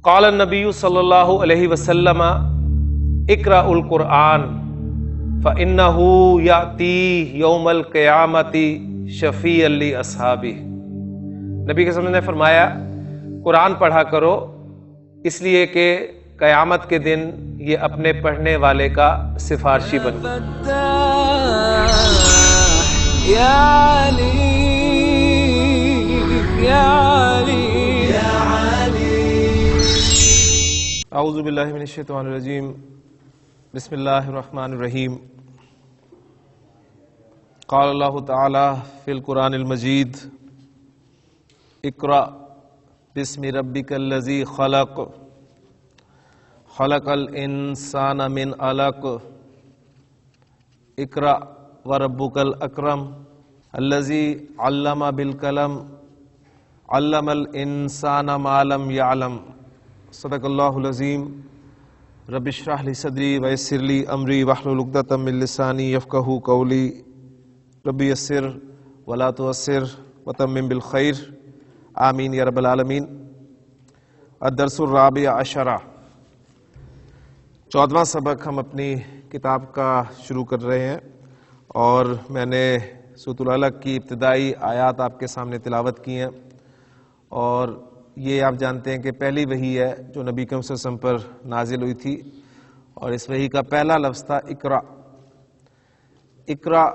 قال النبی صلی اللہ علیہ وسلم اقرأ القرآن فإنہ یأتی یوم القیامۃ شفیعا لأصحابہ۔ نبی کے وسلم نے فرمایا قرآن پڑھا کرو اس لیے کہ قیامت کے دن یہ اپنے پڑھنے والے کا سفارشی بنے۔ اعوذ باللہ من الشیطان الرجیم، بسم اللہ الرحمن الرحیم۔ قال اللہ تعالی فی القرآن المجید اقرأ بسم ربک الذی خلق خلق الانسان من علق اقرأ وربک الاکرم الذی علم بالقلم علم الانسان ما لم یعلم۔ صدق اللہ العظیم۔ رب اشرح لی صدری ویسر لی امری واحلل عقدۃ من لسانی یفقہوا قولی رب یسر ولا تعسر وتمم بالخیر آمین یا رب العالمین۔ الدرس الرابع عشر، 14واں سبق ہم اپنی کتاب کا شروع کر رہے ہیں، اور میں نے سورۃ العلق کی ابتدائی آیات آپ کے سامنے تلاوت کی ہیں، اور یہ آپ جانتے ہیں کہ پہلی وحی ہے جو نبی کریم صلی اللہ علیہ وسلم پر نازل ہوئی تھی، اور اس وحی کا پہلا لفظ تھا اقرأ۔ اقرأ،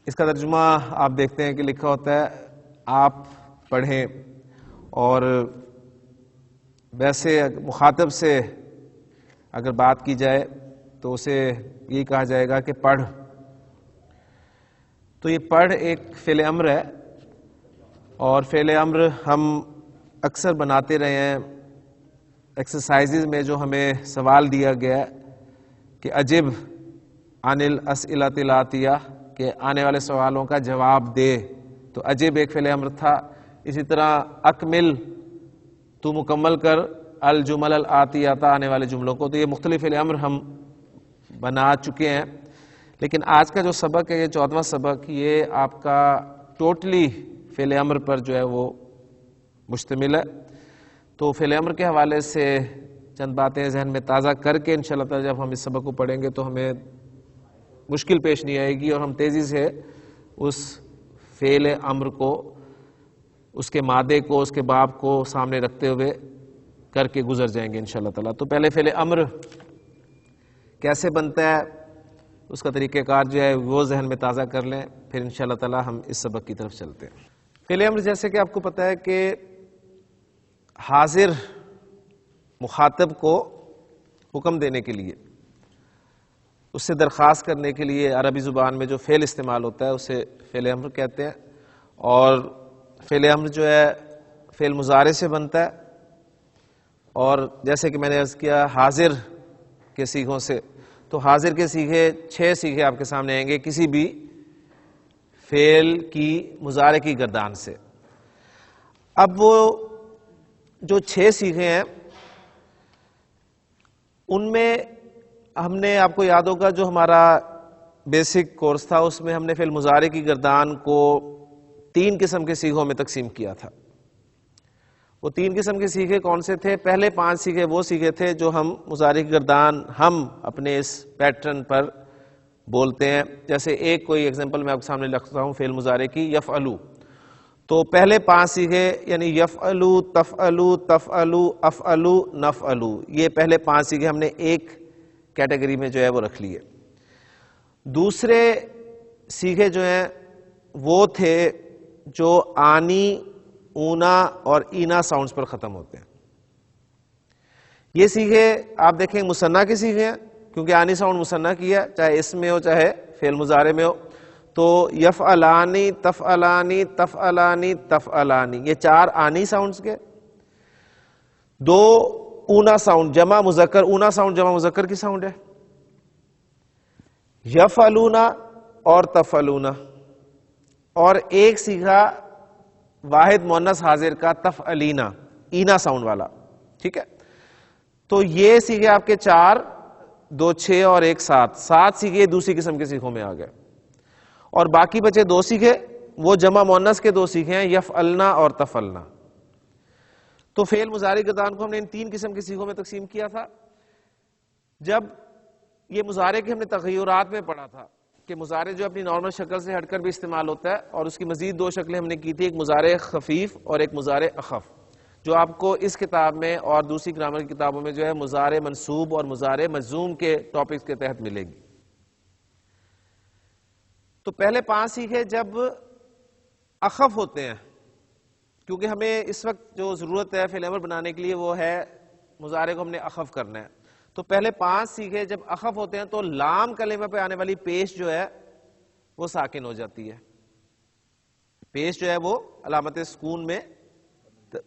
اس کا ترجمہ آپ دیکھتے ہیں کہ لکھا ہوتا ہے آپ پڑھیں، اور ویسے مخاطب سے اگر بات کی جائے تو اسے یہی کہا جائے گا کہ پڑھ۔ تو یہ پڑھ ایک فعل امر ہے، اور فعل امر ہم اکثر بناتے رہے ہیں ایکسرسائزز میں، جو ہمیں سوال دیا گیا ہے کہ اجب عن الاسئلۃ الآتیہ، کہ آنے والے سوالوں کا جواب دے، تو اجب ایک فعل امر تھا۔ اسی طرح اکمل، تو مکمل کر، الجمل الآتیہ، آنے والے جملوں کو۔ تو یہ مختلف فعل امر ہم بنا چکے ہیں، لیکن آج کا جو سبق ہے، یہ 14واں سبق، یہ آپ کا ٹوٹلی فعل امر پر جو ہے وہ مشتمل ہے۔ تو فعل امر کے حوالے سے چند باتیں ذہن میں تازہ کر کے انشاءاللہ تعالی جب ہم اس سبق کو پڑھیں گے تو ہمیں مشکل پیش نہیں آئے گی، اور ہم تیزی سے اس فعل امر کو، اس کے مادے کو، اس کے باب کو سامنے رکھتے ہوئے کر کے گزر جائیں گے انشاءاللہ تعالی۔ تو پہلے فعل امر کیسے بنتا ہے، اس کا طریقہ کار جو ہے وہ ذہن میں تازہ کر لیں، پھر انشاءاللہ تعالی ہم اس سبق کی طرف چلتے ہیں۔ فعل امر جیسے کہ آپ کو پتہ ہے کہ حاضر مخاطب کو حکم دینے کے لیے، اس سے درخواست کرنے کے لیے عربی زبان میں جو فعل استعمال ہوتا ہے اسے فعل امر کہتے ہیں، اور فعل امر جو ہے فعل مضارع سے بنتا ہے، اور جیسے کہ میں نے عرض کیا حاضر کے صیغوں سے، تو حاضر کے صیغے 6 صیغے آپ کے سامنے آئیں گے کسی بھی فعل کی مضارع کی گردان سے۔ اب وہ جو 6 صیغے ہیں ان میں ہم نے، آپ کو یاد ہوگا جو ہمارا بیسک کورس تھا اس میں ہم نے فعل مضارع کی گردان کو 3 قسم کے صیغوں میں تقسیم کیا تھا۔ وہ 3 قسم کے صیغے کون سے تھے؟ پہلے 5 صیغے وہ صیغے تھے جو ہم مضارع کی گردان ہم اپنے اس پیٹرن پر بولتے ہیں۔ جیسے ایک کوئی ایگزامپل میں آپ کے سامنے رکھتا ہوں فعل مضارع کی، یفعلو۔ تو پہلے 5 صیغے یعنی یفعلو، تفعلو، تفعلو، افعلو، نفعلو، یہ پہلے 5 صیغے ہم نے ایک کیٹیگری میں جو ہے وہ رکھ لیے۔ دوسرے صیغے جو ہیں وہ تھے جو آنی، اونا اور اینا ساؤنڈز پر ختم ہوتے ہیں۔ یہ صیغے آپ دیکھیں مثنیٰ کے صیغے ہیں، کیونکہ آنی ساؤنڈ مثنیٰ کی ہے، چاہے اسم میں ہو چاہے فعل مضارع میں ہو۔ تو یفعلانی، تفعلانی، تفعلانی، تفعلانی، یہ 4 آنی ساؤنڈز کے، 2 اونا ساؤنڈ جمع مذکر، اونا ساؤنڈ جمع مذکر کی ساؤنڈ ہے، یفعلونا اور تفعلونا، اور ایک صیغہ واحد مؤنث حاضر کا تفعلینا، اینا ساؤنڈ والا، ٹھیک ہے۔ تو یہ صیغے آپ کے 4، 2 6 اور 1 7، 7 صیغے دوسری قسم کے صیغوں میں آ گئے، اور باقی بچے 2 صیغے وہ جمع مؤنث کے 2 صیغے ہیں، یفعلنا اور تفعلنا۔ تو فعل مضارع گردان کو ہم نے ان 3 قسم کے صیغوں میں تقسیم کیا تھا. جب یہ مضارع کے ہم نے تغیرات میں پڑھا تھا کہ مضارع جو اپنی نارمل شکل سے ہٹ کر بھی استعمال ہوتا ہے, اور اس کی مزید 2 شکلیں ہم نے کی تھی, ایک مضارع خفیف اور ایک مضارع اخف, جو آپ کو اس کتاب میں اور دوسری گرامر کی کتابوں میں جو ہے مضارع منصوب اور مضارع مجزوم کے ٹاپکس کے تحت ملے گی. تو پہلے 5 سیکھے جب اخف ہوتے ہیں, کیونکہ ہمیں اس وقت جو ضرورت ہے فعل امر بنانے کے لیے وہ ہے مضارع کو ہم نے اخف کرنا ہے. تو پہلے 5 سیکھے جب اخف ہوتے ہیں تو لام کلمہ پہ آنے والی پیش جو ہے وہ ساکن ہو جاتی ہے, پیش جو ہے وہ علامت سکون میں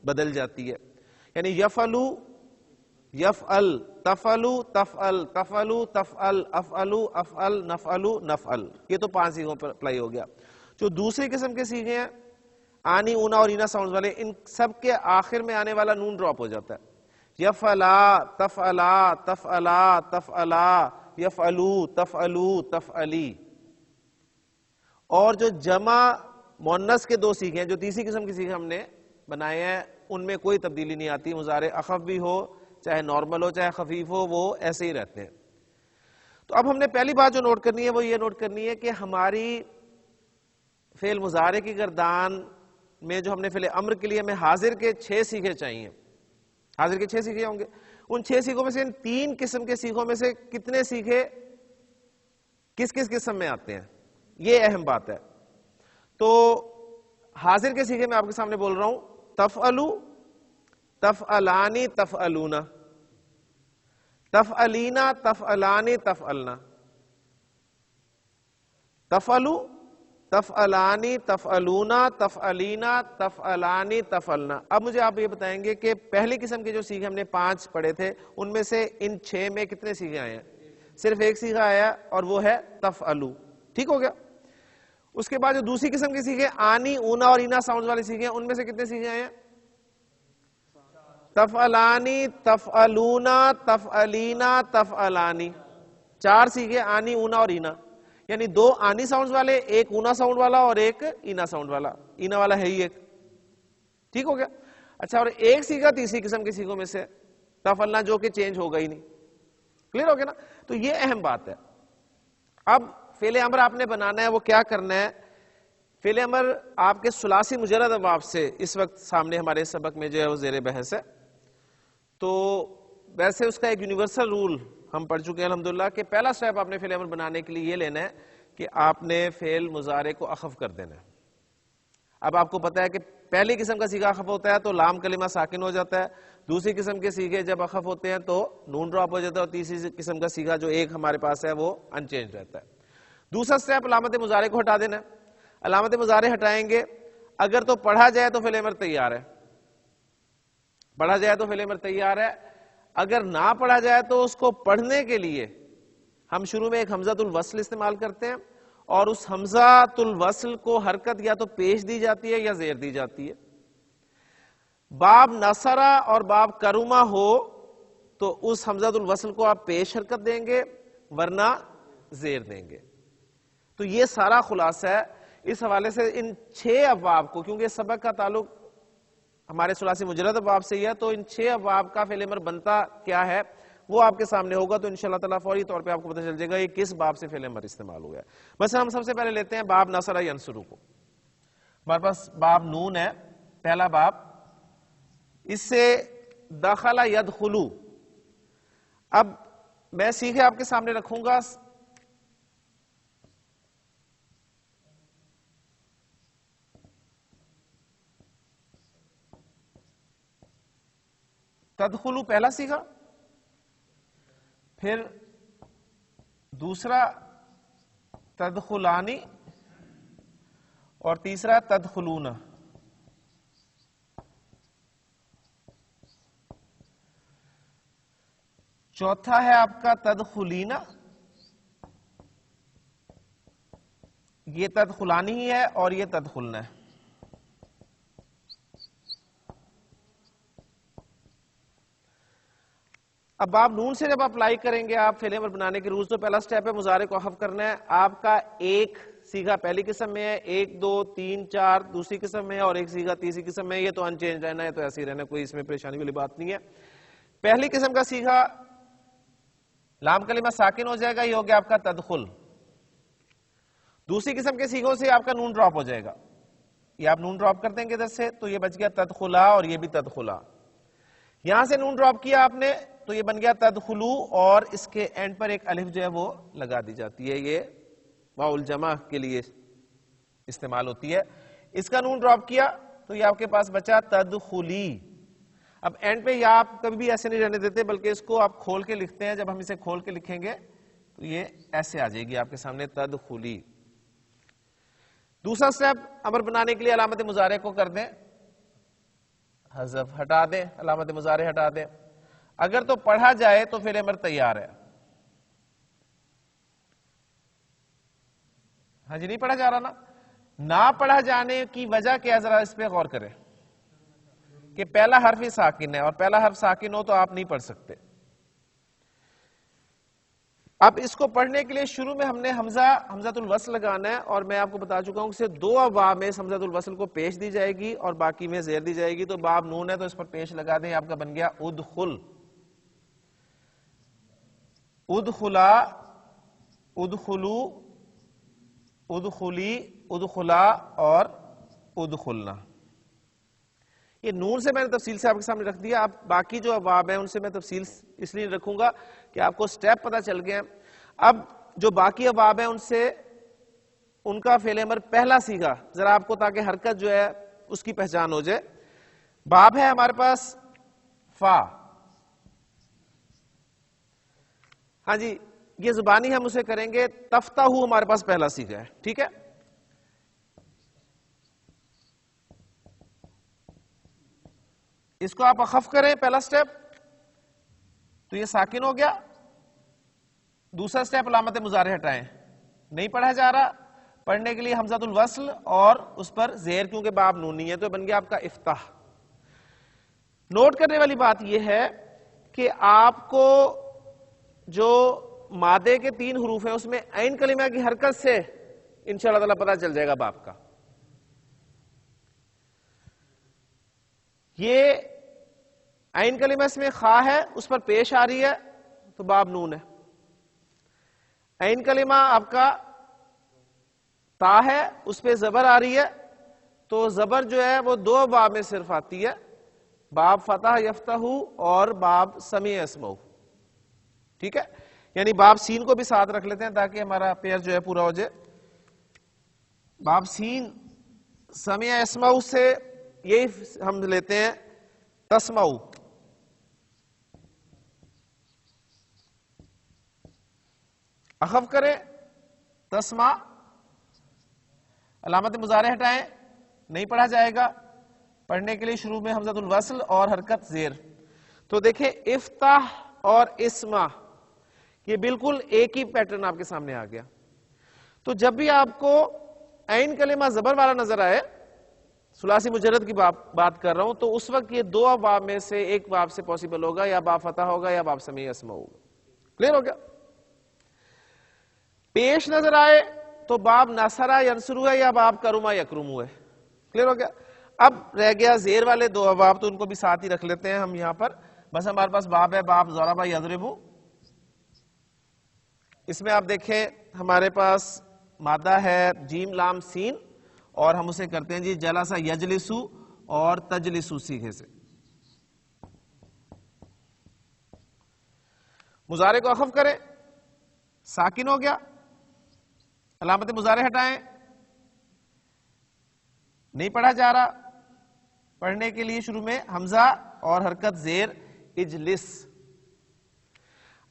بدل جاتی ہے. یعنی یفعلو یفعل, تفعلو تفعل, تفعلو تفعل, افعلو افعل, نفعلو نفعل, یہ تو 5 سیغوں پر اپلائی ہو گیا. جو دوسری قسم کے سیغے ہیں آنی اونا اور اینا ساؤنڈز والے, ان سب کے آخر میں آنے والا نون ڈراپ ہو جاتا ہے. یفعلا تفعلا تفعلا تفعلا, یفعلو تفعلو تفعلی. اور جو جمع مؤنث کے 2 سیغے ہیں, جو تیسری قسم کی سیغے ہم نے بنائے ہیں, ان میں کوئی تبدیلی نہیں آتی. مضارع اخف بھی ہو, چاہے نارمل ہو, چاہے خفیف ہو, وہ ایسے ہی رہتے ہیں. تو اب ہم نے پہلی بات جو نوٹ کرنی ہے وہ یہ نوٹ کرنی ہے کہ ہماری فعل مضارع کی گردان میں جو ہم نے فعل امر کے لیے ہمیں حاضر کے 6 سیغے چاہیے, حاضر کے 6 سیغے ہوں گے. ان 6 سیغوں میں سے ان 3 قسم کے سیغوں میں سے کتنے سیغے کس کس قسم میں آتے ہیں, یہ اہم بات ہے. تو حاضر کے سیغے میں آپ کے سامنے بول رہا ہوں, تفعلو تفعلانی تفعلونا, تفعلینا تفعلانی تفعلنا, تفعلو تفعلانی تفعلونا تفعلینا تفعلانی تفعلنا. اب مجھے آپ یہ بتائیں گے کہ پہلی قسم کے جو سیغے ہم نے 5 پڑھے تھے ان میں سے ان 6 میں کتنے سیغے آئے ہیں؟ صرف ایک سیغہ آیا اور وہ ہے تفعلو. ٹھیک ہو گیا. اس کے بعد جو دوسری قسم کے سیغے آنی اونا اور اینا ساؤنڈز والے سیغے ہیں, ان میں سے کتنے سیغے آئے ہیں؟ تفعلانی تفعلونا تفعلینا تفعلانی. 4 سیغے آنی اونا اور اینا, یعنی 2 آنی ساؤنڈز والے, ایک اونا ساؤنڈ والا اور ایک اینا ساؤنڈ والا. اینا والا ہے ہی ایک. ٹھیک ہو گیا. اچھا, اور ایک سیغہ تیسری قسم کے سیغوں میں سے تفعلنا, جو کہ چینج ہوگا ہی نہیں. کلیئر ہو گیا نا. تو یہ اہم بات ہے. اب فعل امر آپ نے بنانا ہے, وہ کیا کرنا ہے؟ فعل امر آپ کے ثلاثی مجرد ابواب سے اس وقت سامنے ہمارے سبق میں جو ہے وہ زیر بحث ہے. تو ویسے اس کا ایک یونیورسل رول ہم پڑھ چکے ہیں الحمدللہ, کہ پہلا سٹیپ آپ نے فعل امر بنانے کے لیے یہ لینا ہے کہ آپ نے فعل مضارع کو اخف کر دینا ہے. اب آپ کو پتا ہے کہ پہلی قسم کا سیغہ اخف ہوتا ہے تو لام کلمہ ساکن ہو جاتا ہے, دوسری قسم کے سیغے جب اخف ہوتے ہیں تو نون ڈراپ ہو جاتا ہے, اور تیسری قسم کا سیغہ جو ایک ہمارے پاس ہے وہ انچینج رہتا ہے. دوسرا سٹیپ علامت مضارع کو ہٹا دینا ہے. علامت مضارع ہٹائیں گے, اگر تو پڑھا جائے تو فعل امر تیار ہے, پڑھا جائے تو فعل امر تیار ہے. اگر نہ پڑھا جائے تو اس کو پڑھنے کے لیے ہم شروع میں ایک حمزۃ الوصل استعمال کرتے ہیں, اور اس حمزۃ الوصل کو حرکت یا تو پیش دی جاتی ہے یا زیر دی جاتی ہے. باب نصرہ اور باب کرما ہو تو اس حمزۃ الوصل کو آپ پیش حرکت دیں گے, ورنہ زیر دیں گے. تو یہ سارا خلاصہ ہے. اس حوالے سے ان 6 ابواب کو, کیونکہ سبق کا تعلق ہمارے ثلاثی مجرد ابواب سے ہی ہے, تو ان 6 ابواب کا فعل امر بنتا کیا ہے وہ آپ کے سامنے ہوگا. تو انشاءاللہ تعالیٰ فوری طور پہ آپ کو پتہ چل جائے گا یہ کس باب سے فعل امر استعمال ہوا ہے. بس ہم سب سے پہلے لیتے ہیں باب نصر ینصر کو. ہمارے پاس باب نون ہے, پہلا باب, اس سے دخل یدخلو. اب میں سیکھے آپ کے سامنے رکھوں گا. تدخلو پہلا سیکھا, پھر دوسرا تدخلانی, اور تیسرا تدخلون. چوتھا ہے آپ کا تدخلینا, یہ تدخلانی ہی ہے اور یہ تدخلنا ہے. اب آپ نون سے جب اپلائی کریں گے آپ فعل امر بنانے کے رولز, تو پہلا سٹیپ ہے مضارع کو اخف کرنا ہے. آپ کا ایک سیگا پہلی قسم میں ہے، 1 2 3 4 دوسری قسم میں ہے، اور ایک سیگا تیسری قسم میں ہے. یہ تو ان چینج رہنا ہے، تو ایسے ہی رہنا، کوئی اس میں پریشانی والی بات نہیں ہے. پہلی قسم کا سیگا لام کلمہ ساکن ہو جائے گا، یہ ہو گیا آپ کا تدخل. دوسری قسم کے سیگوں سے آپ کا نون ڈراپ ہو جائے گا، یہ آپ نون ڈراپ کر دیں گے ادھر سے، تو یہ بچ گیا تدخلا، اور یہ بھی تدخلا. یہاں سے نون ڈراپ کیا آپ نے تو یہ بن گیا تدخلو، اور اس کے اینڈ پر ایک الف جو ہے وہ لگا دی جاتی ہے، یہ واو الجمع کے لیے استعمال ہوتی ہے. اس کا نون ڈراپ کیا تو یہ آپ کے پاس بچا تدخلی. اب اینڈ پہ یا آپ کبھی بھی ایسے نہیں رہنے دیتے، بلکہ اس کو آپ کھول کے لکھتے ہیں. جب ہم اسے کھول کے لکھیں گے تو یہ ایسے آ جائے گی آپ کے سامنے تدخلی. دوسرا سٹیپ امر بنانے کے لیے علامت مضارع کو کر دیں حذف، ہٹا دیں، علامت مضارع ہٹا دیں. اگر تو پڑھا جائے تو فعل امر تیار ہے. ہاں جی، نہیں پڑھا جا رہا نا. نہ پڑھا جانے کی وجہ کیا، ذرا اس پہ غور کریں کہ پہلا حرف ہی ساکن ہے، اور پہلا حرف ساکن ہو تو آپ نہیں پڑھ سکتے. اب اس کو پڑھنے کے لیے شروع میں ہم نے حمزۃ الوصل لگانا ہے، اور میں آپ کو بتا چکا ہوں کہ دو ابواب میں حمزۃ الوصل کو پیش دی جائے گی اور باقی میں زیر دی جائے گی. تو باب نون ہے تو اس پر پیش لگا دیں، آپ کا بن گیا ادخل. ادخلا، ادخلو، ادخلی، ادخلا اور ادخلنا. یہ نون سے میں نے تفصیل سے آپ کے سامنے رکھ دیا. اب باقی جو ابواب ہیں ان سے میں تفصیل اس لیے رکھوں گا کہ آپ کو سٹیپ پتہ چل گئے ہیں. اب جو باقی ابواب ہیں ان سے ان کا فعل امر پہلا سیگا ذرا آپ کو، تاکہ حرکت جو ہے اس کی پہچان ہو جائے. باب ہے ہمارے پاس فا. ہاں جی، یہ زبانی ہم اسے کریں گے. تفتح ہمارے پاس پہلا سیگا ہے، ٹھیک ہے. اس کو آپ اخف کریں پہلا سٹیپ تو یہ ساکن ہو گیا. دوسرا سٹیپ علامت مضارع ہٹائیں، نہیں پڑھا جا رہا، پڑھنے کے لیے حمزۃ الوصل اور اس پر زیر، کیونکہ باب نون نہیں ہے تو بن گیا آپ کا افتح. نوٹ کرنے والی بات یہ ہے کہ آپ کو جو مادے کے 3 حروف ہیں اس میں عین کلمہ کی حرکت سے انشاءاللہ تعالی پتہ چل جائے گا باب کا. یہ عین کلمہ اس میں خا ہے، اس پر پیش آ رہی ہے تو باب نون ہے. عین کلمہ آپ کا تا ہے، اس پہ زبر آ رہی ہے تو زبر جو ہے وہ 2 باب میں صرف آتی ہے، باب فتح یفتح اور باب سمیع اسمع. ٹھیک ہے، یعنی باب سین کو بھی ساتھ رکھ لیتے ہیں تاکہ ہمارا پیر جو ہے پورا ہو جائے. باب سین سمیع اسمع سے یہی ہم لیتے ہیں تسمع. اخف کریں تسمع، علامت مضارع ہٹائیں، نہیں پڑھا جائے گا، پڑھنے کے لیے شروع میں حمزۃ الوصل اور حرکت زیر. تو دیکھیں افتح اور اسمع یہ بالکل ایک ہی پیٹرن آپ کے سامنے آ گیا. تو جب بھی آپ کو عین کلمہ زبر والا نظر آئے، ثلاثی مجرد کی بات کر رہا ہوں، تو اس وقت یہ 2 ابواب میں سے ایک باب سے پاسبل ہوگا، یا باب فتح ہوگا یا باب سمیع اسمع ہوگا. کلیئر ہو گیا؟ پیش نظر آئے تو باب نصرہ ینصرو ہے یا باب کرما یکرمو ہے. کلیئر ہو گیا؟ اب رہ گیا زیر والے 2 ابواب، تو ان کو بھی ساتھ ہی رکھ لیتے ہیں ہم یہاں پر. بس ہمارے پاس باب ہے باب ضرب یضرب. اس میں آپ دیکھیں ہمارے پاس مادہ ہے جیم لام سین، اور ہم اسے کرتے ہیں جی جلسہ یجلسو اور تجلسو سیکھے سے. مضارع کو اخف کریں، ساکن ہو گیا، علامت مضارع ہٹائیں، نہیں پڑھا جا رہا، پڑھنے کے لیے شروع میں حمزہ اور حرکت زیر اجلس.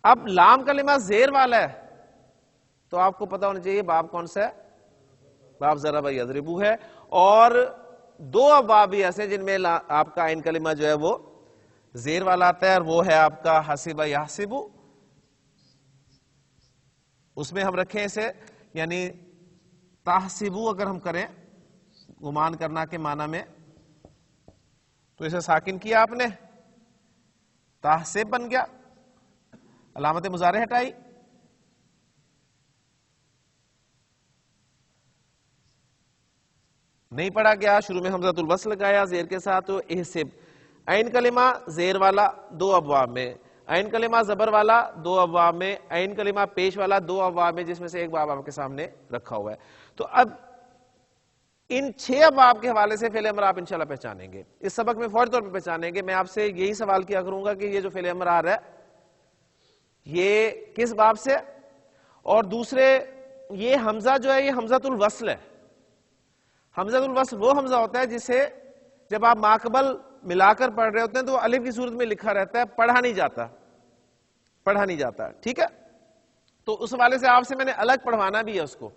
اب لام کلمہ زیر والا ہے تو آپ کو پتا ہونا چاہیے باب کون سا ہے، باب ضرب یضرب ہے. اور 2 ابواب بھی ایسے جن میں آپ کا عین کلمہ جو ہے وہ زیر والا آتا ہے، اور وہ ہے آپ کا حسب یحسب. اس میں ہم رکھیں اسے یعنی تحسبو اگر ہم کریں گمان کرنا کے معنی میں، تو اسے ساکن کیا آپ نے، تحسب بن گیا، علامت مضارع ہٹائی. نہیں پڑھا گیا. شروع میں حمزۃ الوصل لگایا زیر کے ساتھ, تو احسب. عین کلمہ زیر والا 2 ابواب میں, عین کلمہ زبر والا 2 ابواب میں, عین کلمہ پیش والا 2 ابواب میں, جس میں سے ایک باب آپ کے سامنے رکھا ہوا ہے. تو اب ان 6 ابواب کے حوالے سے فعل امر آپ انشاءاللہ پہچانیں گے. اس سبق میں فوری طور پہ پہچانیں گے. میں آپ سے یہی سوال کیا کروں گا کہ یہ جو فعل امر آ رہا ہے یہ کس باب سے, اور دوسرے یہ حمزہ جو ہے یہ حمزۃ الوصل ہے. حمزۃ الوصل وہ حمزہ ہوتا ہے جسے جب آپ ماقبل ملا کر پڑھ رہے ہوتے ہیں تو الف کی صورت میں لکھا رہتا ہے, پڑھا نہیں جاتا, پڑھا نہیں جاتا. ٹھیک ہے, تو اس حوالے سے آپ سے میں نے الگ پڑھوانا بھی ہے اس کو.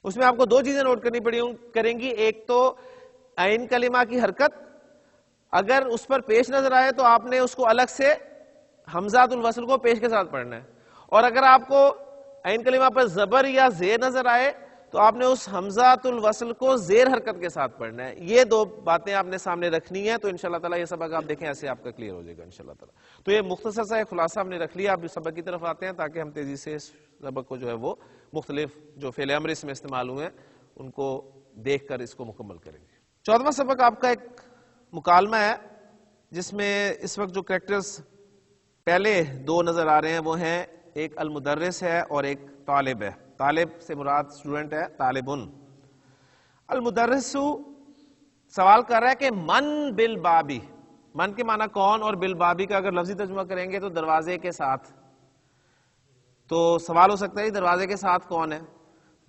اس میں آپ کو 2 چیزیں نوٹ کرنی کریں گی. ایک تو عین کلمہ کی حرکت, اگر اس پر پیش نظر آئے تو آپ نے اس کو الگ سے حمزۃ الوصل کو پیش کے ساتھ پڑھنا ہے, اور اگر آپ کو عین کلمہ پر زبر یا زیر نظر آئے تو آپ نے اس حمزۃ الوصل کو زیر حرکت کے ساتھ پڑھنا ہے. یہ 2 باتیں آپ نے سامنے رکھنی ہے. تو انشاءاللہ تعالی یہ سبق آپ دیکھیں ایسے آپ کا کلیئر ہو جائے گا انشاءاللہ تعالی. تو یہ مختصر سا ایک خلاصہ ہم نے رکھ لیا. اب اس سبق کی طرف آتے ہیں تاکہ ہم تیزی سے اس سبق کو جو ہے وہ مختلف جو فعل امر اس میں استعمال ہوئے ہیں ان کو دیکھ کر اس کو مکمل کریں گے. 14واں سبق آپ کا ایک مکالمہ ہے جس میں اس وقت جو کریکٹرز پہلے 2 نظر آ رہے ہیں وہ ہیں ایک المدرس ہے اور ایک طالب ہے. طالب سے مراد اسٹوڈنٹ ہے, طالبن. المدرس سوال کر رہا ہے کہ من بالبابی, من کے معنی کون, اور بالبابی کا اگر لفظی ترجمہ کریں گے تو دروازے کے ساتھ. تو سوال ہو سکتا ہے دروازے کے ساتھ کون ہے,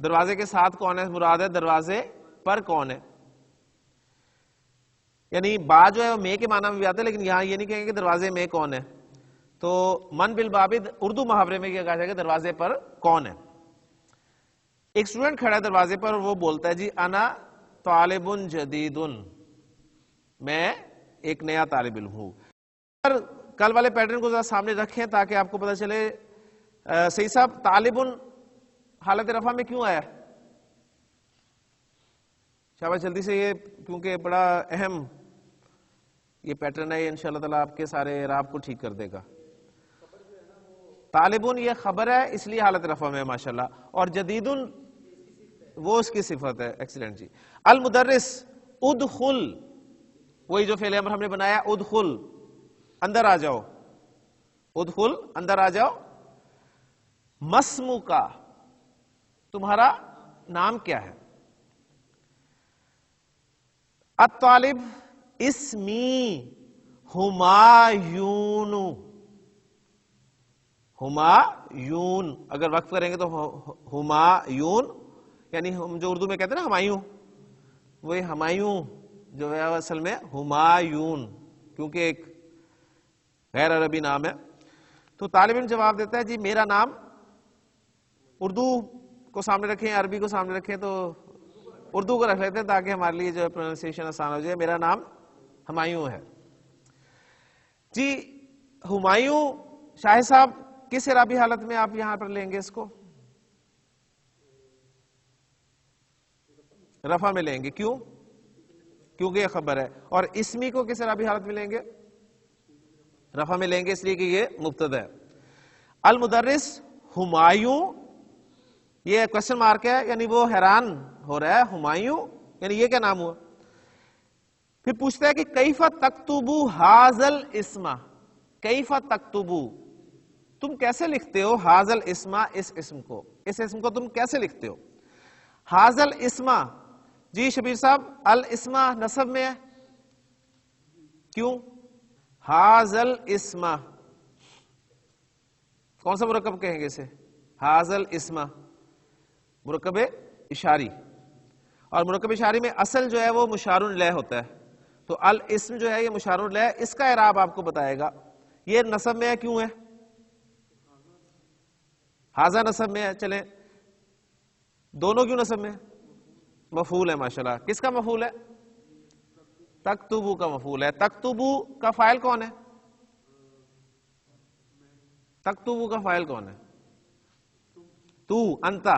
دروازے کے ساتھ کون ہے مراد ہے دروازے پر کون ہے. یعنی با جو ہے وہ میں کے معنی میں بھی آتا ہے, لیکن یہاں یہ نہیں کہیں گے کہ دروازے میں کون ہے. تو من بالبابی اردو محاورے میں یہ کہا جائے گا دروازے پر کون ہے. ایک اسٹوڈنٹ کھڑا ہے دروازے پر اور وہ بولتا ہے جی انا طالب جدید, میں ایک نیا طالب علم ہوں. کل والے پیٹرن کو ذرا سامنے رکھیں تاکہ آپ کو پتہ چلے. صحیح صاحب, طالب حالت رفع میں کیوں آیا؟ شاباش, جلدی سے, یہ کیونکہ بڑا اہم یہ پیٹرن ہے, یہ انشاءاللہ تعالیٰ آپ کے سارے اعراب کو ٹھیک کر دے گا. طالبن یہ خبر ہے اس لیے حالت رفع میں ماشاءاللہ, اور جدیدن وہ اس کی صفت ہے. ایکسیلنٹ جی. المدرس ادخل, وہی جو فعل امر ہم نے بنایا, ادخل اندر آ جاؤ, ادخل اندر آ جاؤ. مسمو کا, تمہارا نام کیا ہے؟ الطالب اسمی ہمایون, ہمایون اگر وقف کریں گے تو ہمایون, یعنی ہم جو اردو میں کہتے ہیں نا ہمایوں, وہ ہمایوں جو ہے اصل میں ہمایون, کیونکہ ایک غیر عربی نام ہے. تو طالب علم جواب دیتا ہے جی میرا نام, اردو کو سامنے رکھیں عربی کو سامنے رکھیں تو اردو کو رکھ لیتے ہیں تاکہ ہمارے لیے جو پروننسیشن آسان ہو جائے. میرا نام ہمایوں ہے. جی ہمایوں شاہد صاحب کس اعرابی حالت میں آپ یہاں پر لیں گے اس کو؟ رفع میں لیں گے. کیوں؟ کیونکہ یہ خبر ہے. اور اسمی کو کس اعرابی حالت میں لیں گے؟ رفع میں لیں گے اس لیے کہ یہ مبتدا ہے. المدرس ہمایوں, یہ کوشچن مارک ہے, یعنی وہ حیران ہو رہا ہے. ہمایوں یعنی یہ کیا نام ہوا؟ پھر پوچھتا ہے کہ کیف تکتبو ھذل اسم, کیف تکتبو, تم کیسے لکھتے ہو ھذل اسم, اس اسم کو, اس اسم کو تم کیسے لکھتے ہو؟ ھذل اسم, جی شبیر صاحب الاسم نصب میں ہے. کیوں؟ ھذل اسم, کون سا مرکب کہیں گے اسے؟ ھذل اسم, مرکب اشاری. اور مرکب اشاری میں اصل جو ہے وہ مشار الیہ ہوتا ہے. تو الاسم جو ہے یہ مشار الیہ, اس کا اعراب آپ کو بتائے گا. یہ نصب میں ہے, کیوں ہے؟ ھذا نصب میں ہے. چلیں دونوں کیوں نصب میں ہے؟ مفعول ہے ماشاءاللہ. کس کا مفعول ہے؟ تکتبو کا مفعول ہے. تکتبو کا فاعل کون ہے؟ تکتبو کا فاعل کون ہے؟ تو, انتا,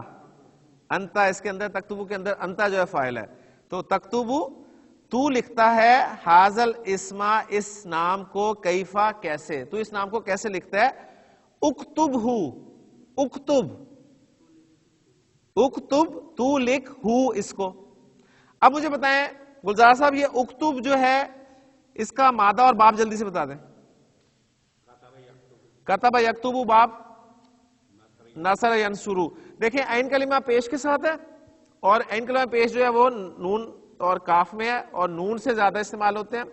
انتا اس کے اندر, تکتبو کے اندر انتا جو ہے فاعل ہے. تو تکتبو تو لکھتا ہے ھذل اسم, اس نام کو, کیفا کیسے, تو اس نام کو کیسے لکھتا ہے؟ اکتب ہو, اکتب, اکتب تو لکھ, ہو اس کو, اب مجھے بتائیں گلزار صاحب یہ اکتب جو ہے اس کا مادہ اور باب جلدی سے بتا دیں. کتب یکتب باب نصر ینصرو. دیکھیں عین کلمہ پیش کے ساتھ ہے اور عین کلمہ پیش جو ہے وہ نون اور کاف میں ہے اور نون سے زیادہ استعمال ہوتے ہیں.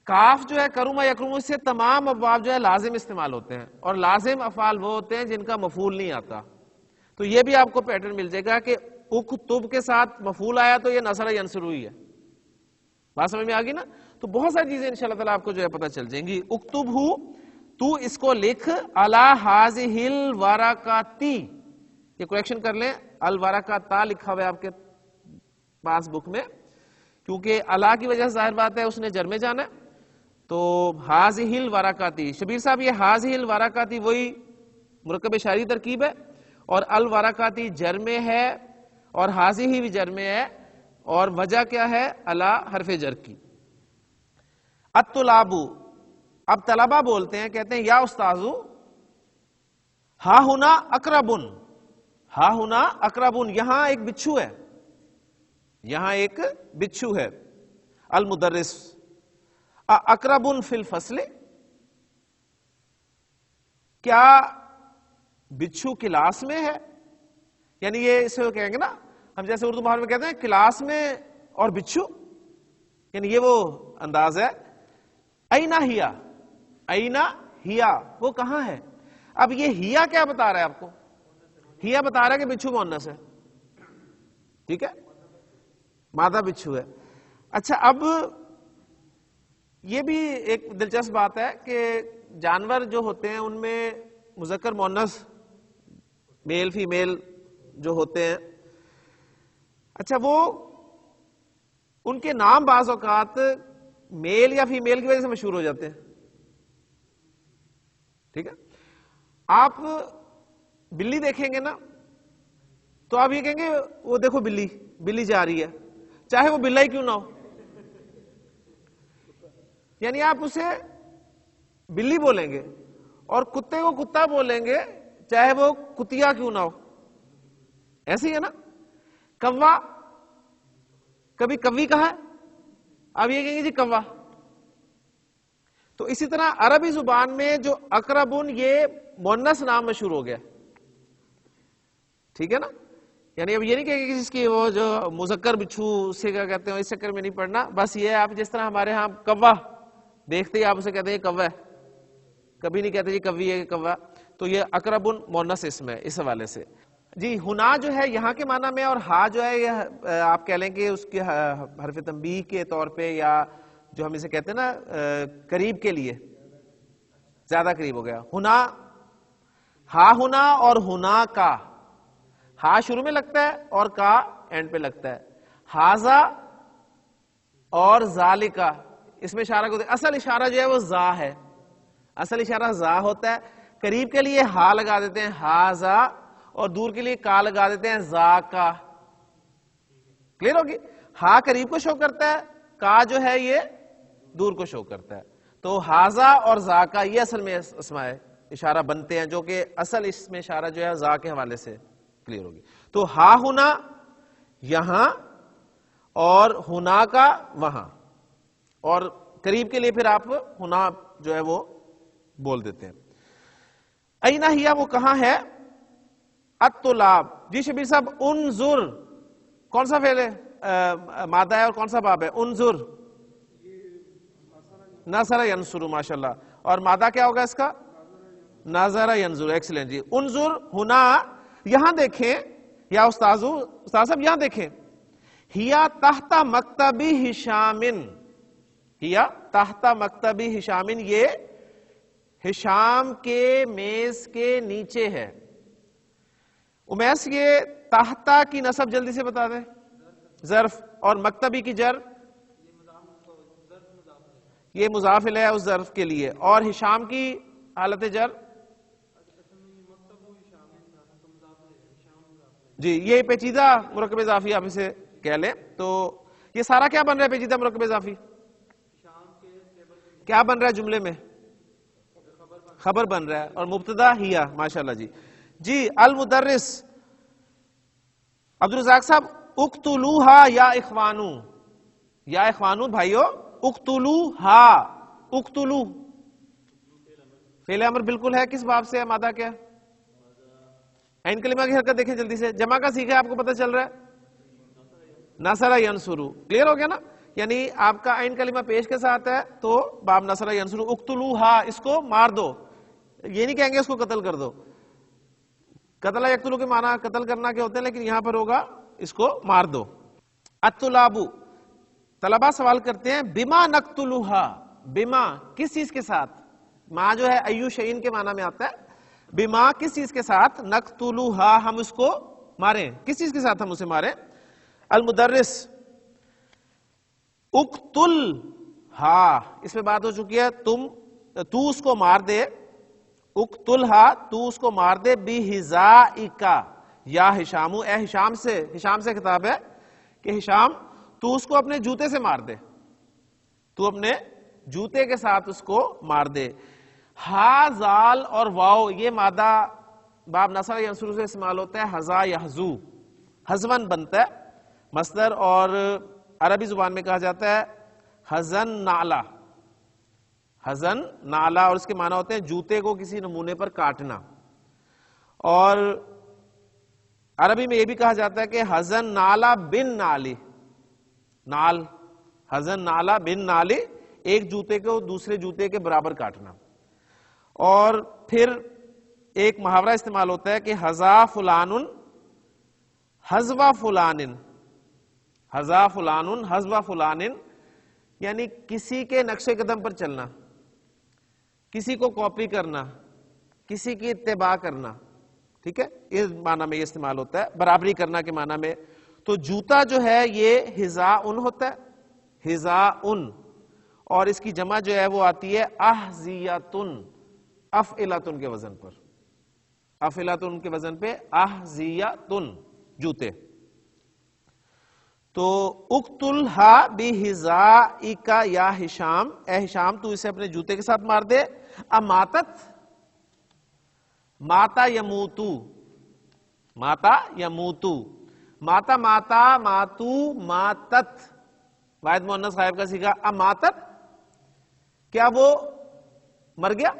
کاف جو ہے کرما یکرم اس سے تمام ابواب جو ہے لازم استعمال ہوتے ہیں اور لازم افعال وہ ہوتے ہیں جن کا مفعول نہیں آتا. تو یہ بھی آپ کو پیٹرن مل جائے گا کہ اکتب کے ساتھ مفعول آیا تو یہ نصر ینصرو ہی ہے. بات سمجھ میں آ گئی نا؟ تو بہت ساری چیزیں انشاءاللہ تعالیٰ آپ کو جو ہے پتہ چل جائیں گی. اکتب ہو تو اس کو لکھ علی ہذہ الورقاتی. یہ کریکشن کر لیں الورقاتا لکھا ہوا ہے آپ کے پاس بک میں کیونکہ علی کی وجہ سے ظاہر بات ہے اس نے جر میں جانا ہے. تو ہذہ الورقاتی شبیر صاحب یہ ہذہ الورقاتی وہی مرکب اشاری ترکیب ہے اور الورقاتی جر میں ہے اور ہذہ بھی جر میں ہے اور وجہ کیا ہے علی حرف جر کی. الطلاب اب طلبہ بولتے ہیں کہتے ہیں یا استاذو ہا ہنا اقربن. ہا ہنا اقربن یہاں ایک بچھو ہے. یہاں ایک بچھو ہے. المدرس اقربن فی الفصل کیا بچھو کلاس میں ہے. یعنی یہ اسے کہیں گے نا ہم جیسے اردو محاورے میں کہتے ہیں کلاس میں اور بچھو یعنی یہ وہ انداز ہے. اینا ہیا اینا ہیا وہ کہاں ہے. اب یہ ہیا کیا بتا رہا ہے آپ کو؟ ہیا بتا رہا ہے کہ بچھو مؤنث ہے. ٹھیک ہے مادہ بچھو ہے. اچھا اب یہ بھی ایک دلچسپ بات ہے کہ جانور جو ہوتے ہیں ان میں مذکر مؤنث میل فیمیل جو ہوتے ہیں اچھا وہ ان کے نام بعض اوقات میل یا فیمیل کی وجہ سے مشہور ہو جاتے ہیں. ٹھیک ہے آپ بلی دیکھیں گے نا تو آپ یہ کہیں گے وہ دیکھو بلی بلی جا رہی ہے چاہے وہ بلا ہی کیوں نہ ہو. یعنی آپ اسے بلی بولیں گے اور کتے کو کتا بولیں گے چاہے وہ کتیا کیوں نہ ہو. ایسے ہی ہے نا. کوا کبھی کوی کہا ہے اب یہ کہیں گے جی کوا. تو اسی طرح عربی زبان میں جو اقربن یہ مؤنث نام مشہور ہو گیا. ٹھیک ہے نا. یعنی اب یہ نہیں کہیں گے کہ جس کی وہ جو مذکر بچھو اسے کیا کہتے ہیں اس چکر میں نہیں پڑھنا. بس یہ ہے آپ جس طرح ہمارے ہاں کوا دیکھتے ہی آپ اسے کہتے ہیں کوا ہے کبھی نہیں کہتے جی کوی ہے کوا. تو یہ اقربن مؤنث اسم ہے اس حوالے سے. جی ہنا جو ہے یہاں کے معنی میں اور ہا جو ہے یہ آپ کہہ لیں کہ اس کے حرف تنبیہ کے طور پہ یا جو ہم اسے کہتے ہیں نا قریب کے لیے زیادہ قریب ہو گیا. ہنا ہا ہنا اور ہنا کا ہا شروع میں لگتا ہے اور کا اینڈ پہ لگتا ہے. ہاذا اور ذالکا اس میں اشارہ کو اصل اشارہ جو ہے وہ زا ہے. اصل اشارہ زا ہوتا ہے. قریب کے لیے ہا لگا دیتے ہیں ہاذا اور دور کے لیے کا لگا دیتے ہیں زا کا. کلیئر ہوگی. ہا قریب کو شو کرتا ہے کا جو ہے یہ دور کو شو کرتا ہے. تو ہاذا اور زا کا یہ اصل میں اسماء اشارہ بنتے ہیں جو کہ اصل اس میں اشارہ جو ہے زا کے حوالے سے کلیئر ہوگی. تو ہا ہونا یہاں اور ہونا کا وہاں اور قریب کے لیے پھر آپ ہونا جو ہے وہ بول دیتے ہیں. اینا ہیا وہ کہاں ہے. الطلاب جی شبیر صاحب انظر کون سا فعل ہے مادہ ہے اور کون سا باب ہے. انظر نظر ینظر ماشاءاللہ اور مادہ کیا ہوگا اس کا نظر ینظر. ایکسلنٹ جی. انظر ہونا یہاں دیکھیں یا استاذ صاحب یہاں دیکھیں. ہیا تحت مکتب ہشام ہیا تحت مکتب ہشام یہ ہشام کے میز کے نیچے ہے. امیس یہ تحتا کی نصب جلدی سے بتا دیں. ظرف اور مکتبی کی جر یہ مضاف الیہ ہے اس ظرف کے لیے اور ہشام کی حالت جر جی یہ پیچیدہ مرکب اضافی آپ اسے کہہ لیں. تو یہ سارا کیا بن رہا ہے پیچیدہ مرکب اضافی کیا بن رہا ہے جملے میں خبر بن رہا ہے اور مبتدا ہیا. ماشاءاللہ جی. جی المدرس عبدالرزاق صاحب اقتلوہا یا اخوانو، یا اخوانو بھائیو، اقتلوہا، اقتلو فعل امر بالکل ہے، کس باب سے ہے، مادہ کیا؟ عین کلمہ کی حرکت دیکھیں جلدی سے، جمع کا سیکھا ہے، آپ کو پتہ چل رہا ہے، نصر ینصرو، کلیئر ہو گیا نا؟ یعنی آپ کا عین کلمہ پیش کے ساتھ ہے تو باب نصر ینصرو، اقتلوہا، اس کو مار دو، یہ نہیں کہیں گے اس کو قتل کر دو، قتل یقتلو کے معنی قتل کرنا کے ہوتے ہیں، لیکن یہاں پر ہوگا اس کو مار دو۔ الطلاب، طلبہ سوال کرتے ہیں بما نقتلوہا، بما کس چیز کے ساتھ، ما جو ہے ایو شئین کے معنی میں آتا ہے، بما کس چیز کے ساتھ، نقتلوہا ہم اس کو ماریں، کس چیز کے ساتھ ہم اسے ماریں؟ المدرس، اقتل ہا، اس میں بات ہو چکی ہے، تو اس کو مار دے، اقتل ہا، تو اس کو مار دے، بِحِذَائِکَ یا ہشامو، اے ہشام سے خطاب ہے کہ ہشام تو اس کو اپنے جوتے سے مار دے، تو اپنے جوتے کے ساتھ اس کو مار دے۔ ہا، زال اور واو یہ مادہ باب نصر ینصر سے استعمال ہوتا ہے، حزا یحزو، حزون بنتا ہے مصدر، اور عربی زبان میں کہا جاتا ہے حزن نعلا، حزن نعلا، اور اس کے معنی ہوتے ہیں جوتے کو کسی نمونے پر کاٹنا، اور عربی میں یہ بھی کہا جاتا ہے کہ حزن نعلا بن نالی، نال، حزن نعلا بن نالی، ایک جوتے کو دوسرے جوتے کے برابر کاٹنا۔ اور پھر ایک محاورہ استعمال ہوتا ہے کہ حزا فلان حزو فلان، حزا فلان حزو فلان، یعنی کسی کے نقش قدم پر چلنا، کسی کو کاپی کرنا، کسی کی اتباع کرنا، ٹھیک ہے، اس معنی میں یہ استعمال ہوتا ہے، برابری کرنا کے معنی میں۔ تو جوتا جو ہے یہ حذاء ہوتا ہے، حذاء، اور اس کی جمع جو ہے وہ آتی ہے احذیۃ، افعلۃ کے وزن پر، افعلۃ کے وزن پہ احذیۃ، جوتے۔ تو اقتلھا بحذائک یا ہشام، اے ہشام تو اسے اپنے جوتے کے ساتھ مار دے۔ اماتت، ماتا یموتو، ماتا یموتو، ماتا ماتا، ماتو ماتت، واحد مؤنث غائب کا صیغہ، اماتت، کیا وہ مر گیا؟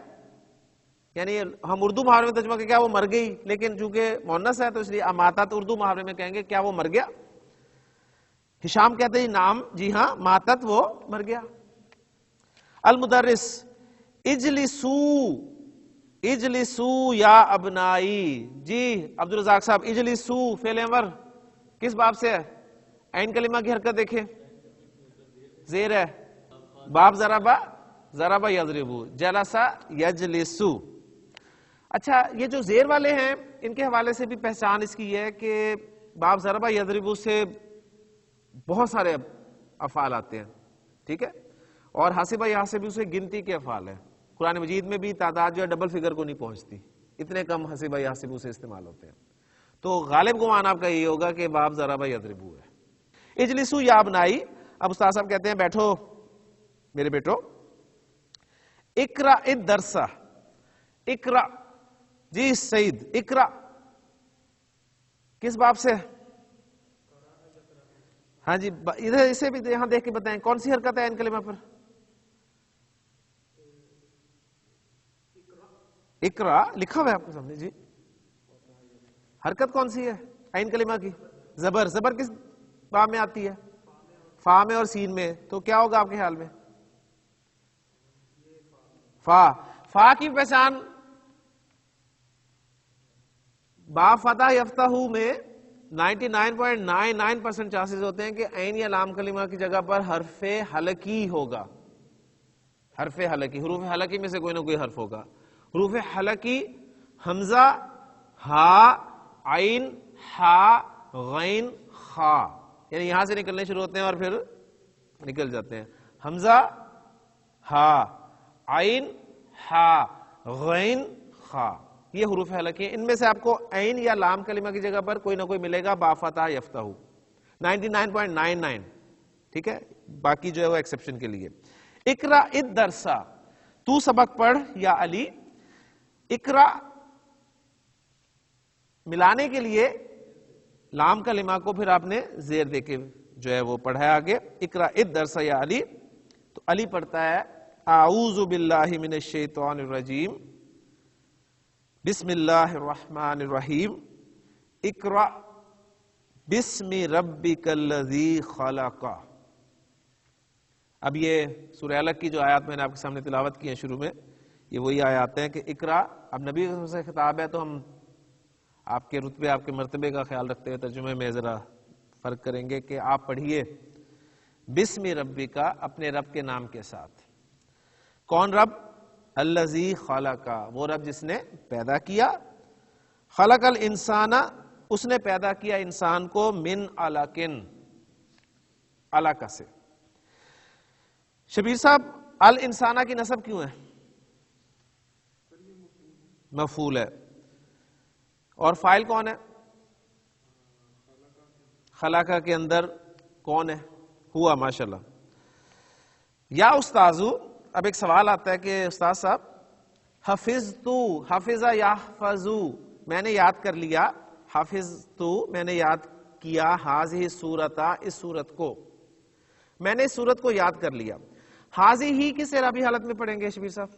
یعنی ہم اردو محاورے میں ترجمہ کہ کیا وہ مر گئی، لیکن چونکہ مؤنث ہے تو اس لیے اماتت اردو محاورے میں کہیں گے کیا وہ مر گیا؟ ہشام کہتے ہیں نام، جی ہاں، ماتت وہ مر گیا۔ المدرس، اجلسو، اجلسو یا ابنائی، جی عبدالرزاق صاحب، اجلسو فعل امر کس باب سے ہے؟ عین کلمہ کی حرکت دیکھیں، زیر ہے، باب ضربہ، ضربہ یضربو، جلسہ یجلسو۔ اچھا، یہ جو زیر والے ہیں ان کے حوالے سے بھی پہچان اس کی ہے کہ باب ضربہ یضربو سے بہت سارے افعال آتے ہیں، ٹھیک ہے، اور حاسبہ یہاں سے بھی اسے گنتی کے افعال ہیں، قرآن مجید میں بھی تعداد جو ہے ڈبل فگر کو نہیں پہنچتی، اتنے کم حاسبہ یحسبو سے استعمال ہوتے ہیں، تو غالب گمان آپ کا یہ ہوگا کہ باب ضربہ یضربو ہے۔ اجلسو یا ابنائی، اب استاد صاحب کہتے ہیں بیٹھو میرے بیٹو۔ اقرأ الدرس، اقرأ، جی سعید، اقرأ کس باب سے؟ ہاں جی، ادھر اسے بھی یہاں دیکھ کے بتائیں کون سی حرکت ہے عین کلمہ پر؟ اقرا لکھا ہوا ہے آپ کے سامنے، جی حرکت کون سی ہے عین کلمہ کی؟ زبر، زبر کس باب میں آتی ہے؟ فا میں اور سین میں، تو کیا ہوگا آپ کے خیال میں؟ فا، فا کی پہچان با فتح یفتح میں 99.99% چانسز ہوتے ہیں کہ عین یا لام کلمہ کی جگہ پر حرف حلقی ہوگا، حرف حلقی، حروف حلقی میں سے کوئی نہ کوئی حرف ہوگا، حروف حلقی حمزہ، ہا، عین، ہا، غین، خا، یعنی یہاں سے نکلنے شروع ہوتے ہیں اور پھر نکل جاتے ہیں، حمزہ، ہا، عین، ہا، غین، خا، یہ حروف حلقی ہیں، ان میں سے آپ کو عین یا لام کلمہ کی جگہ پر کوئی نہ کوئی ملے گا با فتح یفتح، 99.99، ٹھیک ہے، باقی جو ہے وہ ایکسپشن کے لیے۔ اقرأ الدرس، تو سبق پڑھ یا علی، اقرأ ملانے کے لیے لام کا لما کو پھر آپ نے زیر دے کے جو ہے وہ پڑھا ہے آگے. اقرا الدرس یا علی, تو علی پڑھتا ہے اعوذ باللہ من الشیطان الرجیم بسم اللہ الرحمن الرحیم اقرا بسم ربک الذی خلق. اب یہ سورہ علق کی جو آیات میں نے آپ کے سامنے تلاوت کی ہیں شروع میں, یہ وہی آیات ہیں کہ اقرا. اب نبی سے خطاب ہے تو ہم آپ کے رتبے, آپ کے مرتبے کا خیال رکھتے ہوئے ترجمے میں ذرا فرق کریں گے کہ آپ پڑھیے بسم ربک, اپنے رب کے نام کے ساتھ. کون رب؟ الذی خلق, وہ رب جس نے پیدا کیا. خلق الانسان, اس نے پیدا کیا انسان کو من علقن, علقہ سے. شبیر صاحب الانسانہ کی نسب کیوں ہے؟ مفعول ہے. اور فاعل کون ہے؟ خلقہ کے اندر کون ہے؟ ہوا. ماشاءاللہ. یا استاذو, اب ایک سوال آتا ہے کہ استاذ صاحب حفظتو, حفظہ یحفظو, میں نے یاد کر لیا. حفظتو, میں نے یاد کیا. حاضی صورتا, اس صورت کو, میں نے اس صورت کو یاد کر لیا. حاضی ہی کس اعرابی حالت میں پڑھیں گے شبیر صاحب؟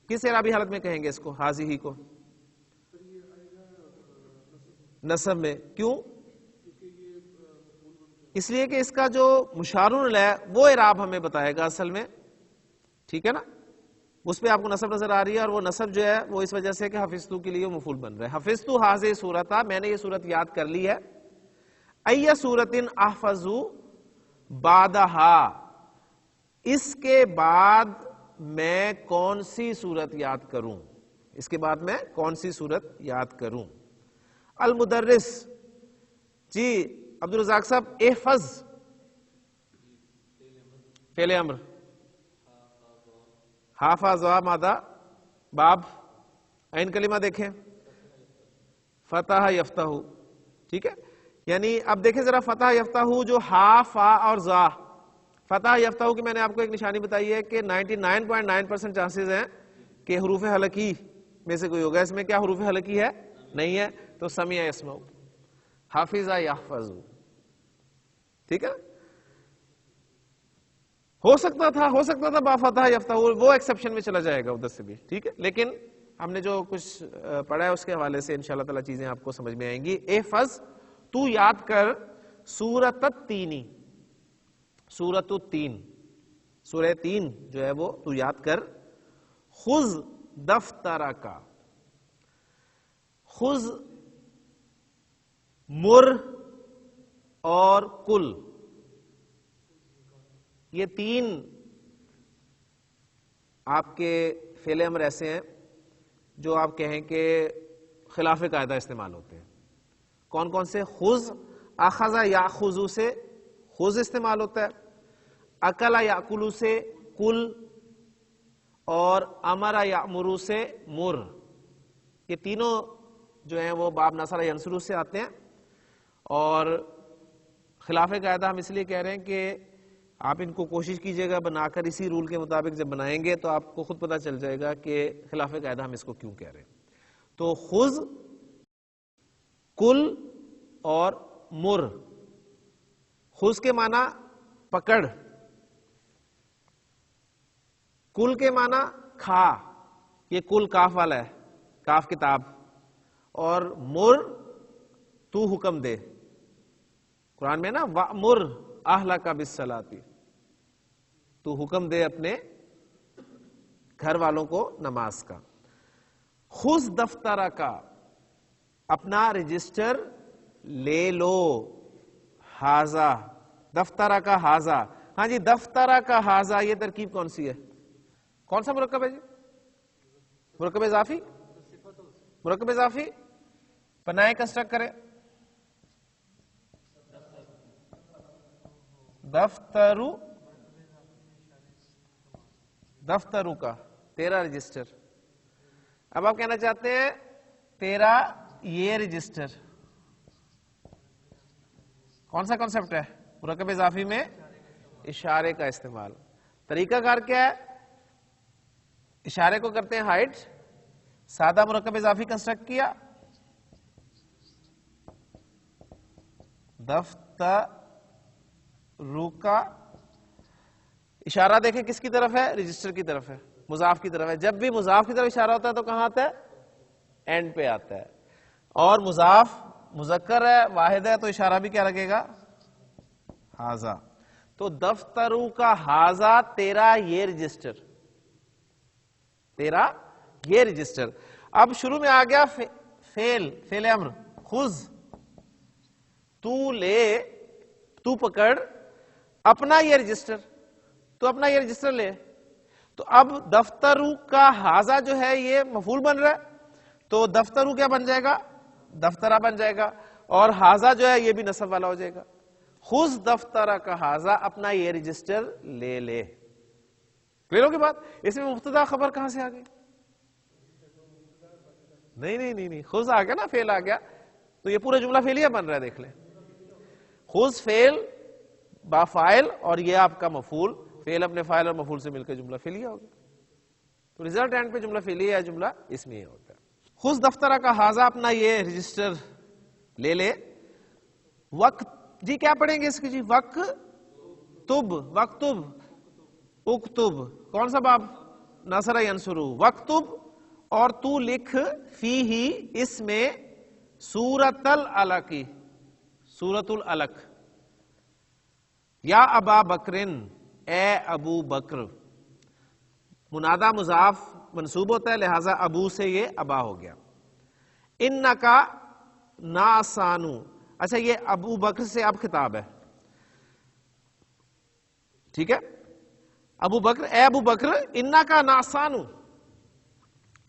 کس اعرابی حالت میں کہیں گے اس کو, حاضی ہی کو؟ نصب میں. کیوں؟ اس لیے کہ اس کا جو مشارون ہے وہ اعراب ہمیں بتائے گا اصل میں, ٹھیک ہے نا. اس پہ آپ کو نصب نظر آ رہی ہے, اور وہ نصب جو ہے وہ اس وجہ سے کہ حفظتو کے لیے مفعول بن رہا ہے. حفظتو حاضی صورتا, میں نے یہ صورت یاد کر لی ہے. ای صورت احفظو بعدہا, اس کے بعد میں کون سی صورت یاد کروں, اس کے بعد میں کون سی صورت یاد کروں. المدرس, جی عبدالرزاق صاحب احفظ فعل امر, حافظ ماذا باب, عین کلمہ دیکھیں فتح یفتح, ٹھیک ہے. یعنی اب دیکھیں ذرا فتح یفتح, جو ہا فا اور زا, فتح یفتح کی میں نے آپ کو ایک نشانی بتائی ہے کہ 99.9% چانسز ہیں کہ حروف حلقی میں سے کوئی ہوگا. اس میں کیا حروف حلقی ہے؟ نہیں ہے. تو سمیع یسمع, حافظ یحفظ, ٹھیک ہے. ہو سکتا تھا با فتح یفتح, وہ ایکسپشن میں چلا جائے گا ادھر سے بھی, ٹھیک ہے. لیکن ہم نے جو کچھ پڑھا ہے اس کے حوالے سے انشاءاللہ تعالی چیزیں آپ کو سمجھ میں آئیں گی. احفظ, تو یاد کر سورۃ التین, سورۃ التین, سورہ تین جو ہے وہ تو یاد کر. خذ دفترک, خذ مر اور کل, یہ تین آپ کے فعل امر ایسے ہیں جو آپ کہیں کہ خلاف قاعدہ استعمال ہوتے ہیں. کون کون سے؟ خذ, اخذ یاخذ سے خذ استعمال ہوتا ہے, اکل یاکل سے کل, اور امر یامر سے مر. یہ تینوں جو ہیں وہ باب نصر ینصر سے آتے ہیں. اور خلاف قاعدہ ہم اس لیے کہہ رہے ہیں کہ آپ ان کو کوشش کیجئے گا بنا کر اسی رول کے مطابق جب بنائیں گے تو آپ کو خود پتہ چل جائے گا کہ خلاف قاعدہ ہم اس کو کیوں کہہ رہے ہیں. تو خذ, کل اور مر. خذ کے معنی پکڑ, کل کے معنی کھا, یہ کل کاف والا ہے, کاف کتاب, اور مر تو حکم دے. قرآن میں نا وَأْمُرْ أَهْلَكَ بِالصَّلَاةِ, تو حکم دے اپنے گھر والوں کو نماز کا. خذ دفترک, اپنا رجسٹر لے لو. حاضہ, دفترک حاضہ. ہاں جی, دفترک حاضہ, یہ ترکیب کون سی ہے؟ کون سا مرکب ہے جی؟ مرکب اضافی. مرکب اضافی بنائے, کنسٹرکٹ کرے. دفترو, دفترو کا تیرا رجسٹر. اب آپ کہنا چاہتے ہیں تیرا یہ رجسٹر. کون سا کانسیپٹ ہے مرکب اضافی میں؟ اشارے کا استعمال. طریقہ کار کیا ہے؟ اشارے کو کرتے ہیں ہائٹ, سادہ مرکب اضافی کنسٹرکٹ کیا, دفترو کا اشارہ دیکھیں کس کی طرف ہے؟ رجسٹر کی طرف ہے، مضاف کی طرف ہے. جب بھی مضاف کی طرف اشارہ ہوتا ہے تو کہاں آتا ہے؟ اینڈ پہ آتا ہے. اور مضاف مذکر ہے، واحد ہے، تو اشارہ بھی کیا لگے گا؟ ہاذا. تو دفترو کا ہاذا تیرا یہ رجسٹر، تیرا یہ رجسٹر. اب شروع میں آ گیا فعل امر. خذ، تو لے، تو پکڑ اپنا یہ رجسٹر، تو اپنا یہ رجسٹر لے. تو اب دفترو کا ہاذا جو ہے یہ مفعول بن رہا ہے، تو دفترو کیا بن جائے گا؟ دفترا بن جائے گا. اور ہاذا جو ہے یہ بھی نصب والا ہو جائے گا. خذ دفترا کا ہاذا، اپنا یہ رجسٹر لے لے. کلیئر ہوگی بات؟ اس میں مبتدا خبر کہاں سے آ گئی؟ نہیں، خذ آ گیا نا، فعل آ گیا، تو یہ پورا جملہ فعلیہ بن رہا ہے. دیکھ لیں، خذ فعل با فاعل اور یہ آپ کا مفعول، فعل اپنے فاعل اور مفعول سے مل کے جملہ فعلیہ ہو گیا. تو ریزلٹ اینڈ پہ جملہ فعلیہ ہے، جملہ اس میں یہ ہوتا ہے. خذ دفترا کا ہاذا، اپنا یہ رجسٹر لے لے. وقت جی کیا پڑھیں گے اس کی؟ جی وقتب، وقتب، اکتب. کون سا باب؟ نصر ینصرو. وقتب، اور تو لکھ، فی ہی، اس میں، سورۃ العلق، سورۃ العلق. یا ابا بکرن، اے ابو بکر. منادا مضاف منصوب ہوتا ہے، لہذا ابو سے یہ ابا ہو گیا. انکا ناسانو. اچھا، یہ ابو بکر سے اب خطاب ہے، ٹھیک ہے. ابو بکر، اے ابو بکر، انکا ناسانو،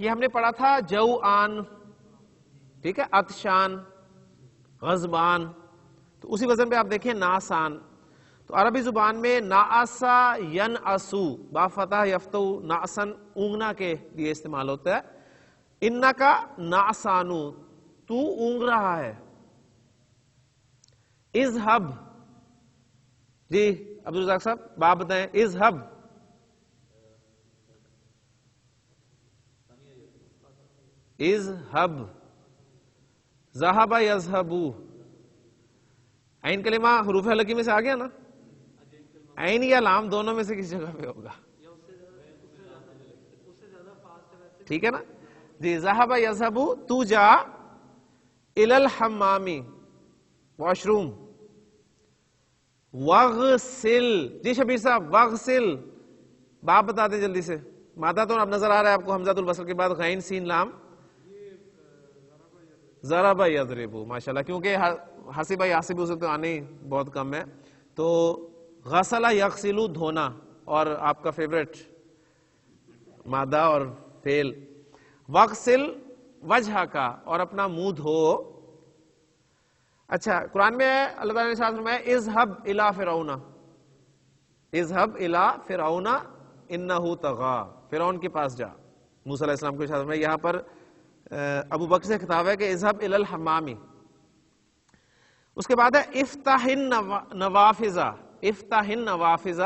یہ ہم نے پڑھا تھا جوعان، ٹھیک ہے، عطشان، غضبان. تو اسی وزن پہ آپ دیکھیں ناسان. تو عربی زبان میں ناسا ینعسو، با فتح یفتو، ناسن اونگنا کے لیے استعمال ہوتا ہے. انکا ناسانو، تو اونگ رہا ہے. اذهب، جی عبدالرزاق صاحب باب بتائیں. اذهب، اذهب، ذهب يذهب. عین کلمہ حروف حلقی میں سے آ گیا نا؟ عین یا لام دونوں میں سے کس جگہ پہ ہوگا؟ ٹھیک ہے نا جی. ذهب يذهب، تو جا. الى الحمام، واش روم. وغسل، جی شبیر صاحب وغسل، باب بتا دیں جلدی سے. مادہ تو اب نظر آ رہا ہے آپ کو، حمزۃ الوصل کے بعد غین سین لام. ضرب یضرب، ماشاءاللہ، کیونکہ حسب یحسب سے تو آنے ہی بہت کم ہے. تو غسل یغسل، دھونا، اور آپ کا فیوریٹ مادہ اور فعل. وغسل وجہ کا، اور اپنا منہ دھو. اچھا، قرآن میں اللہ تعالیٰ نے ساتھ فرمایا اذهب الى فرعون، اذهب الى فرعون انه طغى، فرعون کے پاس جا. موسیٰ علیہ السلام کو ارشاد فرمایا. یہاں پر ابو بکر سے خطاب ہے کہ اذهب الى الحمام. اس کے بعد ہے افتح النوافذ، افتح النوافذ،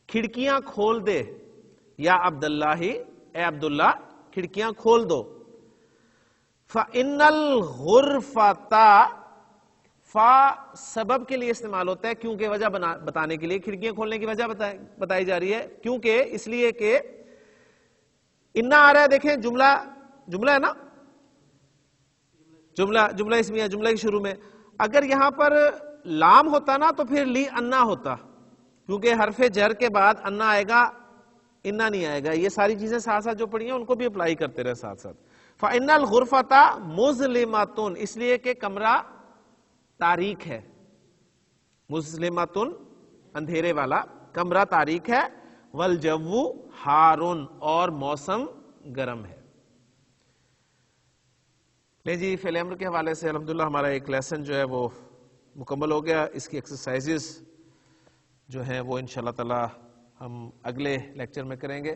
کھڑکیاں کھول دے. یا عبداللہ، اے عبداللہ، کھڑکیاں کھول دو. فَإِنَّ الْغُرْفَةَ، فا سبب کے لیے استعمال ہوتا ہے، کیونکہ وجہ بتانے کے لیے. کھڑکیاں کھولنے کی وجہ بتائی جا رہی ہے، کیونکہ اس لیے کہ انا آ رہا ہے. دیکھیں جملہ ہے نا، جملہ اسمیہ، جملہ کے شروع میں. اگر یہاں پر لام ہوتا نا تو پھر لی انا ہوتا، کیونکہ حرف جر کے بعد انا آئے گا، انا نہیں آئے گا. یہ ساری چیزیں ساتھ ساتھ جو پڑھی ہیں ان کو بھی اپلائی کرتے رہے ساتھ ساتھ. فَإِنَّ الْغُرْفَةَ مُظْلِمَةٌ، اس لیے کہ کمرہ تاریک ہے. مظلمۃ، اندھیرے والا، کمرہ تاریک ہے. وَالْجَوُّ حَارٌ، اور موسم گرم ہے. لے جی، فعل امر کے حوالے سے الحمدللہ ہمارا ایک لیسن جو ہے وہ مکمل ہو گیا. اس کی ایکسرسائزز جو ہیں وہ انشاءاللہ تعالی ہم اگلے لیکچر میں کریں گے.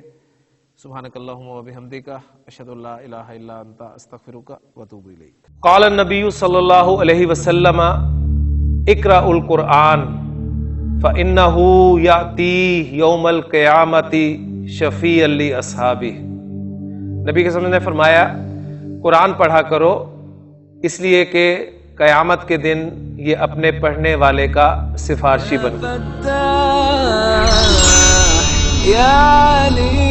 سبحانک اللہم و بحمدک، اشہد ان لا الہ الا انت، استغفرک و اتوب الیک. قال النبی صلی اللہ علیہ وسلم اقرأوا القرآن فإنه یأتی یوم القیامۃ شفیعا لاصحابہ. نبی کے وسلم نے فرمایا قرآن پڑھا کرو، اس لیے کہ قیامت کے دن یہ اپنے پڑھنے والے کا سفارشی بن گیا.